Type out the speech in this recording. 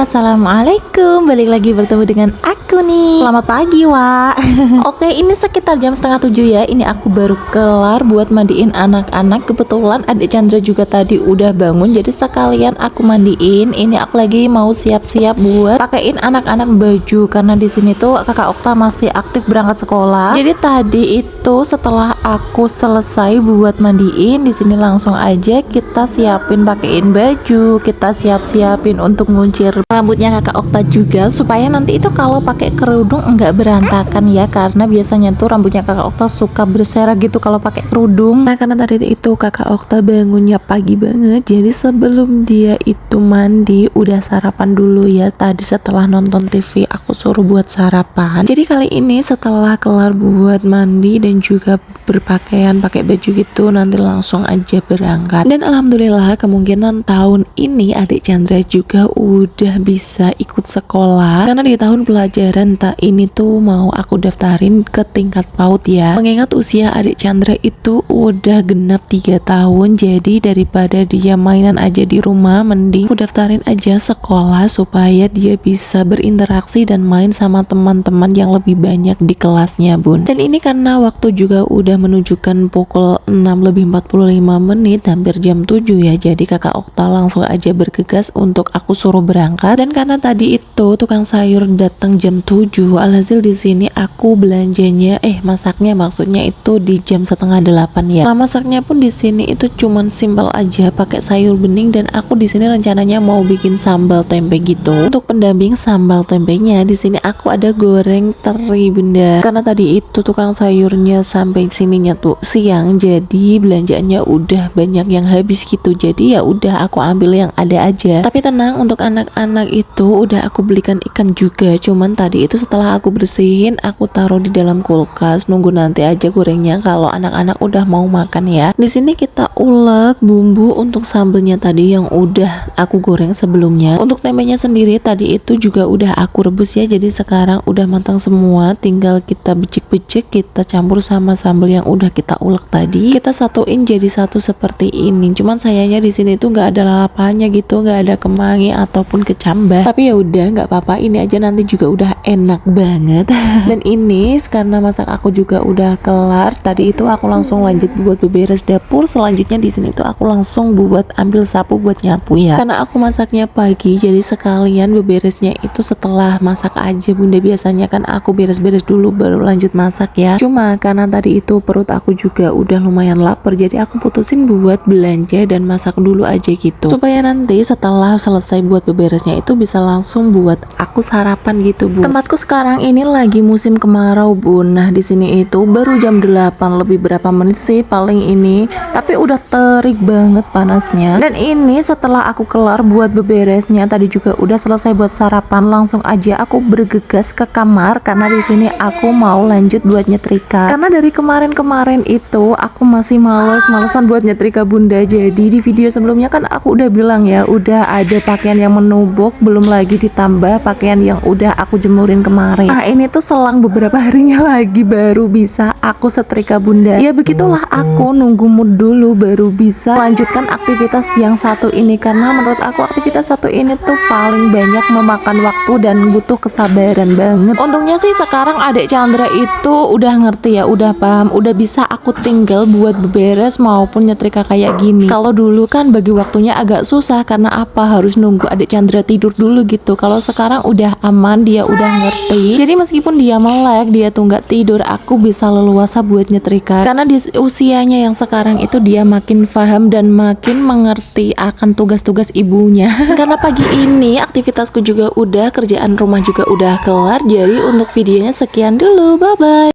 Assalamualaikum. Balik lagi bertemu dengan aku nih. Selamat pagi, Wak. Oke, ini sekitar jam setengah 7 ya. Ini aku baru kelar buat mandiin anak-anak. Kebetulan adik Chandra juga tadi udah bangun, jadi sekalian aku mandiin. Ini aku lagi mau siap-siap buat pakein anak-anak baju karena di sini tuh kakak Okta masih aktif berangkat sekolah. Jadi tadi itu setelah aku selesai buat mandiin, di sini langsung aja kita siapin pakein baju, kita siapin untuk nguncir rambutnya kakak Okta juga supaya nanti itu kalau pakai kerudung enggak berantakan ya, karena biasanya tuh rambutnya kakak Okta suka berserak gitu kalau pakai kerudung. Nah karena tadi itu kakak Okta bangunnya pagi banget, jadi sebelum dia itu mandi udah sarapan dulu ya. Tadi setelah nonton TV aku suruh buat sarapan. Jadi kali ini setelah kelar buat mandi dan juga berpakaian pakai baju gitu, nanti langsung aja berangkat. Dan alhamdulillah kemungkinan tahun ini adik Chandra juga udah bisa ikut sekolah, karena di tahun pelajaran ini tuh mau aku daftarin ke tingkat PAUD ya. Mengingat usia adik Chandra itu udah genap 3 tahun, jadi daripada dia mainan aja di rumah, mending aku daftarin aja sekolah supaya dia bisa berinteraksi dan main sama teman-teman yang lebih banyak di kelasnya, Bun. Dan ini karena waktu juga udah menunjukkan pukul 6:45, hampir jam 7 ya. Jadi kakak Okta langsung aja bergegas untuk aku suruh berangkat. Dan karena tadi itu tukang sayur datang jam 7, alhasil di sini aku belanjanya masaknya maksudnya itu di jam setengah 8 ya. Nah masaknya pun di sini itu cuman simpel aja pakai sayur bening, dan aku di sini rencananya mau bikin sambal tempe gitu. Untuk pendamping sambal tempenya di sini aku ada goreng teri, Bunda. Karena tadi itu tukang sayurnya sampai sininya tuh siang, jadi belanjaannya udah banyak yang habis gitu. Jadi ya udah aku ambil yang ada aja. Tapi tenang, untuk anak-anak itu udah aku belikan ikan juga. Cuman tadi itu setelah aku bersihin, aku taruh di dalam kulkas nunggu nanti aja gorengnya kalau anak-anak udah mau makan ya. Di sini kita ulek bumbu untuk sambelnya tadi yang udah aku goreng sebelumnya. Untuk tempenya sendiri tadi itu juga udah aku rebus ya. Jadi sekarang udah matang semua, tinggal kita becek-becek, kita campur sama sambal yang udah kita ulek tadi. Kita satuin jadi satu seperti ini. Cuman sayangnya di sini tuh nggak ada lalapannya gitu, nggak ada kemangi ataupun kecambah. Tapi ya udah nggak apa-apa, ini aja nanti juga udah enak banget. Dan ini karena masak aku juga udah kelar. Tadi itu aku langsung lanjut buat beberes dapur. Selanjutnya di sini tuh aku langsung buat ambil sapu buat nyapu ya. Karena aku masaknya pagi, jadi sekalian beberesnya itu setelah masak aja, Bunda. Biasanya kan aku beres-beres dulu baru lanjut masak ya. Cuma karena tadi itu perut aku juga udah lumayan lapar, jadi aku putusin buat belanja dan masak dulu aja gitu. Supaya nanti setelah selesai buat beberesnya itu bisa langsung buat aku sarapan gitu, Bu. Tempatku sekarang ini lagi musim kemarau, Bun. Nah, di sini itu baru jam 8 lebih berapa menit sih paling ini, tapi udah terik banget panasnya. Dan ini setelah aku kelar buat beberesnya, tadi juga udah selesai buat sarapan, langsung aja aku bergegas ke kamar karena di sini aku mau lanjut buat nyetrika. Karena dari kemarin-kemarin itu aku masih malesan buat nyetrika, Bunda. Jadi di video sebelumnya kan aku udah bilang ya, udah ada pakaian yang menumpuk, belum lagi ditambah pakaian yang udah aku jemurin kemarin. Nah ini tuh selang beberapa harinya lagi baru bisa aku setrika, Bunda. Ya begitulah, aku nunggu mood dulu baru bisa lanjutkan aktivitas yang satu ini, karena menurut aku aktivitas satu ini tuh paling banyak memakan waktu dan butuh kesabaran banget. Untungnya sih sekarang adik Chandra itu udah ngerti ya, udah paham, udah bisa aku tinggal buat beberes maupun nyetrika kayak gini. Kalau dulu kan bagi waktunya agak susah, karena apa, harus nunggu adik Chandra tidur dulu gitu. Kalau sekarang udah aman, dia udah ngerti, jadi meskipun dia melek, dia tuh nggak tidur, aku bisa leluasa buat nyetrika. Karena di usianya yang sekarang itu dia makin paham dan makin mengerti akan tugas-tugas ibunya. Karena pagi ini aktivitasku juga udah, kerjaan rumah juga udah kelar. Jadi untuk videonya sekian dulu, bye bye.